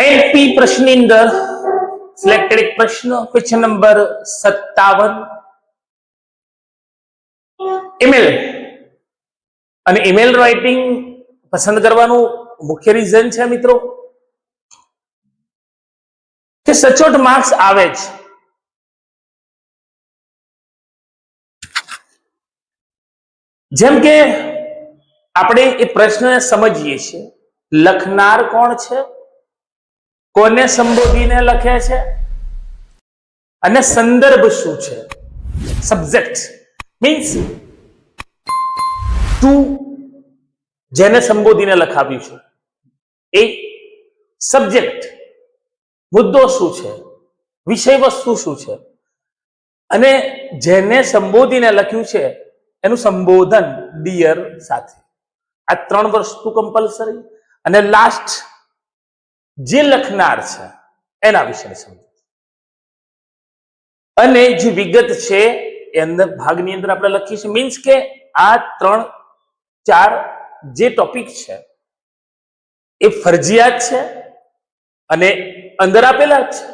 IMP પ્રશ્નની અંદર selected એક પ્રશ્ન ક્વેશ્ચન નંબર 57 ઈમેલ અને ઈમેલ રાઇટિંગ પસંદ કરવાનું મુખ્ય રીઝન છે મિત્રો કે સચોટ માર્ક્સ આવે છે. જેમ કે આપણે એ પ્રશ્ન સમજીએ છીએ, લખનાર કોણ છે, કોને સંબોધીને લખે છે અને સંદર્ભ શું છે. સબ્જેક્ટ મીન્સ તું જેને સંબોધીને લખાવ્યું છે એ સબ્જેક્ટ, મુદ્દો શું છે, વિષય વસ્તુ શું છે અને જેને સંબોધીને લખ્યું છે એનું સંબોધન ડિયર સાથે. આ ત્રણ વસ્તુ કમ્પલસરી. અને લાસ્ટ જે લખનાર છે એના વિશે સમજ અને જે વિગત છે એ અંદર ભાગની અંદર આપણે લખીએ છીએ. મીન્સ કે આ 3-4 જે ટોપિક છે એ ફરજિયાત છે અને અંદર આપેલા છે.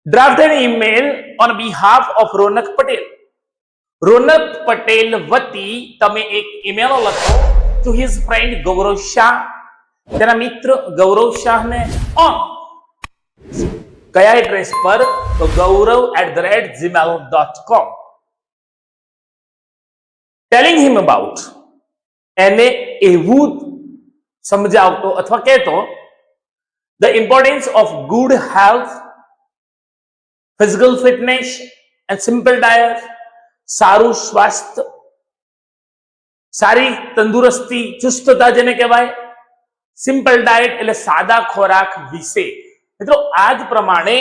Draft an email on behalf of Ronak Patel. Ronak Patel વતી તમે એક ઈમેલ લખો to his friend Gaurav Shah, તેના મિત્ર ગૌરવ શાહને ઓન કયા એડ્રેસ પર? તો gaurav@gmail.com. ટેલિંગ હિમ અબાઉટ, એને એવું સમજાવતો અથવા કહેતો the importance of good health, physical fitness and simple diet. સારું સ્વાસ્થ્ય, સારી તંદુરસ્તી, ચુસ્તતા જેને કહેવાય, સિમ્પલ ડાયટ એટલે સાદા ખોરાક વિશે. મિત્રો આ જ પ્રમાણે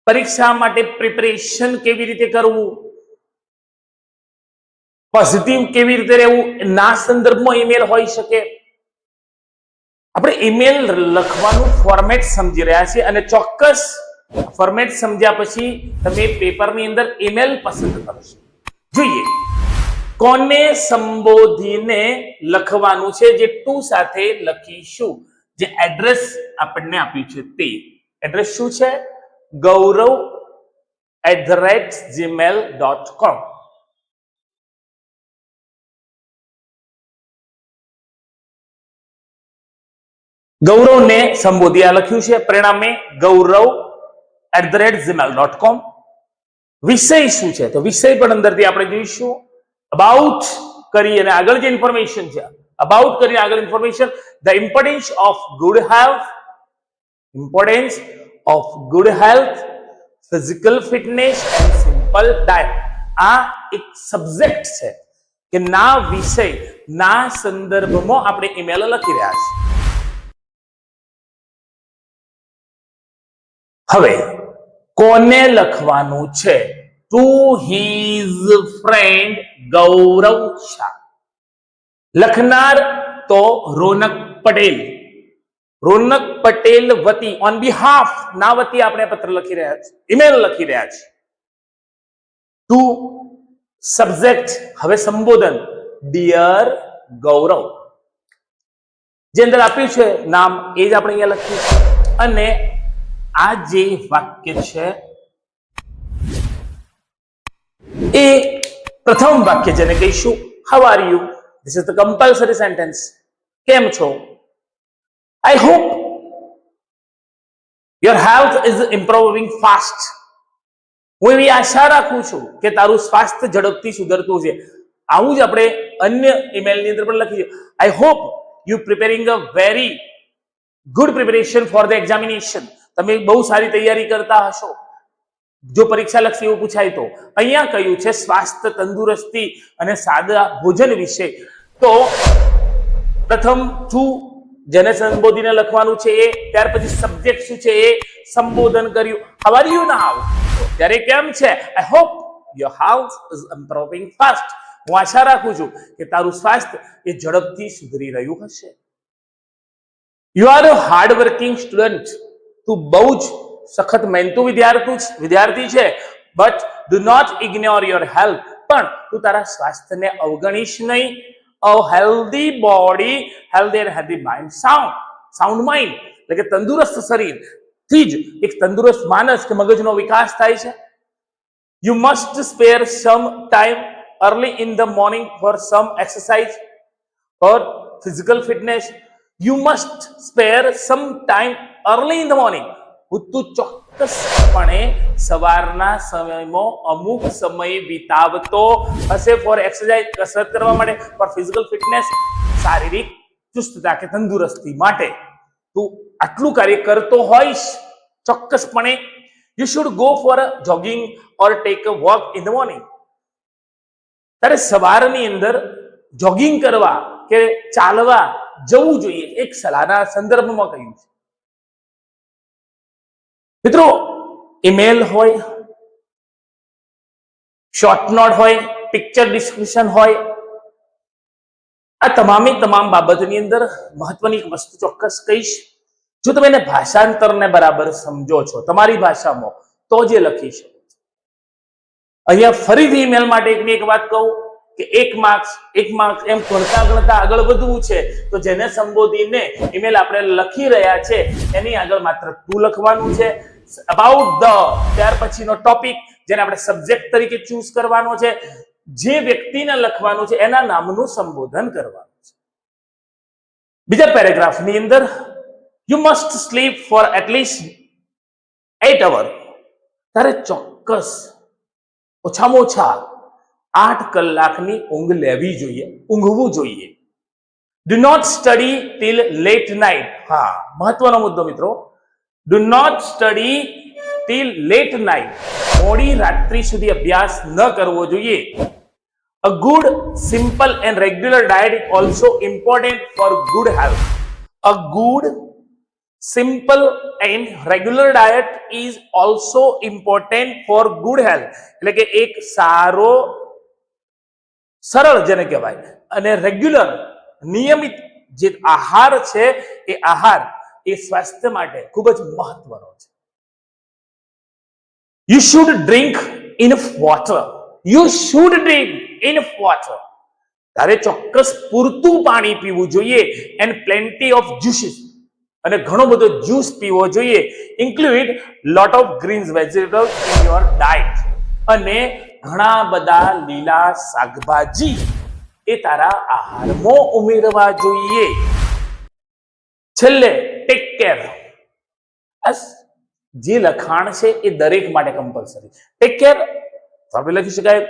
પરીક્ષા માટે પ્રિપેરેશન કેવી રીતે કરવું, પોઝિટિવ કેવી રીતે રહેવું, ના સંદર્ભમાં ઈમેલ હોઈ શકે. આપણે ઈમેલ લખવાનું ફોર્મેટ સમજી રહ્યા છીએ અને ચોક્કસ ફોર્મેટ સમજ્યા પછી તમે પેપરની અંદર ઈમેલ પસંદ કરશો. જોઈએ કોને સંબોધીને લખવાનું છે, જે ટુ સાથે લખીશું. જે એડ્રેસ આપણને આપ્યું છે તે એડ્રેસ શું છે? gaurav@gmail.com. ગૌરવને સંબોધી આ લખ્યું છે, પરિણામે gaurav@gmail.com. વિષય શું છે? તો વિષય પણ અંદરથી આપણે જોઈશું. અબાઉટ કરી અને આગળ જે ઇન્ફોર્મેશન છે, અબાઉટ કરી આગળ information, the importance of good health, importance of good health, physical fitness and simple diet. આ એક સબ્જેક્ટ છે કે ના વિષય, ના સંદર્ભમાં આપણે ઈમેલ લખી રહ્યા છીએ. હવે કોને લખવાનું છે? Two his friend Gaurav Shah. લખનાર તો રોનક પટેલ. રોનક પટેલ વતી, ઓન બિહાફ, ના વતી આપણે પત્ર લખી રહ્યા છીએ, ઈમેલ લખી રહ્યા છીએ. ટુ સબ્જેક્ટ, હવે સંબોધન ડિયર ગૌરવ. જે અંદર આપ્યું છે નામ એ જ આપણે અહીંયા લખ્યું છે. અને આ જે વાક્ય છે એ પ્રથમ વાક્ય જેને કહીશું how are you. This is the compulsory sentence. કેમ છો? I hope your health is improving fast. હું એવી આશા રાખું છું કે તારું સ્વાસ્થ્ય ઝડપથી સુધરતું છે. આવું જ આપણે અન્ય ઈમેલની અંદર પણ લખીએ. I hope you preparing a very good preparation for the examination. તમે બહુ સારી તૈયારી કરતા હશો જો પરીક્ષા લક્ષી એવું પૂછાય તો. અહીંયા કહ્યું છે સ્વાસ્થ્ય, તંદુરસ્તી અને સાદા ભોજન વિશે. તો પ્રથમ ટુ જેને સંબોધીને લખવાનું છે એ, ત્યાર પછી સબ્જેક્ટ શું છે એ સંબોધન કર્યું. હાઉ આર યુ નાઉ? ત્યારે કેમ છે? I hope your health is improving fast. હું આશા રાખું છું કે તારું સ્વાસ્થ્ય એ ઝડપથી સુધરી રહ્યું હશે. You are a hard working student. તું બહુ જ સખત મહેનતુ વિદ્યાર્થી છે. But do not ignore your health. પણ તું તારા સ્વાસ્થ્યને અવગણીશ નહીં. A healthy body, healthy and healthy mind, sound mind. એટલે કે તંદુરસ્ત શરીરથી જ એક તંદુરસ્ત માનસ કે મગજનો વિકાસ થાય છે. You must spare some time early in the morning for some exercise or physical fitness. You must spare some time early in the morning. તું ચોક્કસપણે સવારના સમયમાં અમુક સમય વિતાવતો હશે ફોર એક્સરસાઇઝ, કસરત કરવા માટે, ફોર ફિઝિકલ ફિટનેસ, શારીરિક ચુસ્તતા કે તંદુરસ્તી માટે તું આટલું કાર્ય કરતો હોઈશ ચોક્કસપણે. You should go for a jogging or take a walk in the morning. તારે સવારની અંદર જોગિંગ કરવા કે ચાલવા જવું જોઈએ, એક સલાહના સંદર્ભમાં કહ્યું છે. મિત્રો, ઈમેલ હોય, શોર્ટ નોટ હોય, પિક્ચર ડિસ્ક્રિપ્શન હોય, આ તમામ બાબતની અંદર મહત્વની એક વસ્તુ ચોક્કસ કહીશ. જો તમે એને ભાષાંતરને બરાબર સમજો છો તમારી ભાષામાં તો જે લખી શકો છો. અહીંયા ફરીથી ઈમેલ માટે એકની એક વાત કહું કે એક માર્ક્સ એમ ગણતા આગળ વધવું છે તો જેને સંબોધીને ઈમેલ આપણે લખી રહ્યા છે એની આગળ માત્ર ટુ લખવાનું છે. અબાઉટ ધ, ત્યાર પછીનો ટોપિક જેને આપણે સબ્જેક્ટ તરીકે ચૂઝ કરવાનો છે, જે વ્યક્તિને લખવાનું છે એના નામનું સંબોધન કરવાનું છે. બીજા પેરેગ્રાફની અંદર You must sleep for at least 8 hours. તારે ચોક્કસ ઓછામાં ઓછા 8 કલાકની ઊંઘ લેવી જોઈએ, ઊંઘવું જોઈએ. Do not study till late night. હા, મહત્વનો મુદ્દો મિત્રો. Do not study till late night. મોડી રાત્રિ સુધી અભ્યાસ ન કરવો જોઈએ. A good, simple and regular diet is also important for good health. A good, simple and regular diet is also important for good health. એટલે કે એક સારો, સરળ જેને કહેવાય, અને રેગ્યુલર, નિયમિત જે આહાર છે એ આહાર એ સ્વાસ્થ્ય માટે ખૂબ જ મહત્વનો છે. You should drink enough water. You should drink enough water. તારે ચોક્કસ પૂરતું પાણી પીવું જોઈએ and plenty of juices. અને ઘણો બધો જ્યુસ પીવો જોઈએ. Include lot of greens vegetables in your diet. અને ઘણા બધા લીલા શાકભાજી એ તારા આહારમાં ઉમેરવા જોઈએ. છેલ્લે ટેક કેર. જે લખાણ છે એ દરેક માટે કમ્પલસરી. ટેક કેર આપણે લખી શકાય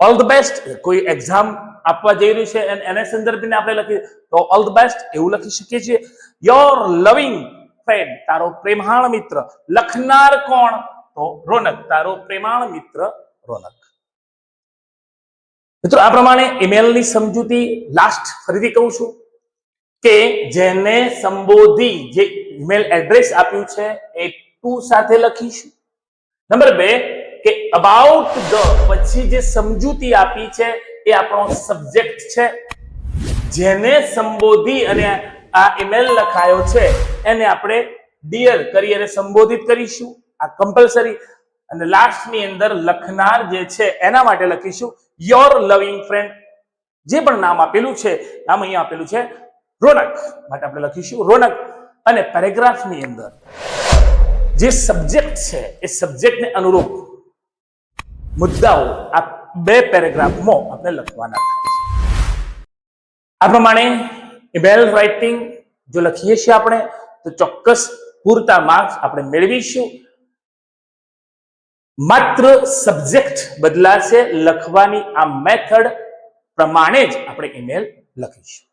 ઓલ ધ બેસ્ટ. કોઈ એક્ઝામ આપવા જઈ રહ્યું છે એને સંદર્ભીને આપણે લખીએ તો ઓલ ધ બેસ્ટ એવું લખી શકીએ છીએ. યોર લવિંગ ફ્રેન્ડ, તારો પ્રેમાળ મિત્ર. લખનાર કોણ? તો રોનક, તારો પ્રેમાળ મિત્ર રોનક. મિત્રો, આ પ્રમાણે ઈમેલની સમજૂતી લાસ્ટ ફરીથી કહું છું કે જેને સંબોધી, જે ઈમેલ એડ્રેસ આપ્યું છે એ ટુ સાથે લખીશું. નંબર 2 કે અબાઉટ ધ, પછી જે સમજૂતી આપી છે એ આપણો સબ્જેક્ટ છે. જેને સંબોધી અને આ ઈમેલ લખાયો છે એને આપણે ડિયર કરી અને સંબોધિત કરીશું, આ કમ્પલસરી. અને લાસ્ટની અંદર લખનાર જે છે એના માટે લખીશું યોર લવિંગ ફ્રેન્ડ. જે પણ નામ આપેલું છે, નામ અહીંયા આપેલું છે રોનક, માટે આપણે લખીશું રોનક. અને પેરેગ્રાફની અંદર જે સબ્જેક્ટ છે એ સબ્જેક્ટને અનુરૂપ મુદ્દાઓ આ 2 પેરેગ્રાફમાં આપણે લખવાના થાય છે. આ પ્રમાણે ઈમેલ રાઇટિંગ જો લખીએ છીએ આપણે તો ચોક્કસ પૂરતા માર્ક્સ આપણે મેળવીશું. માત્ર સબ્જેક્ટ બદલાશે, લખવાની આ મેથડ પ્રમાણે જ આપણે ઈમેલ લખીશું.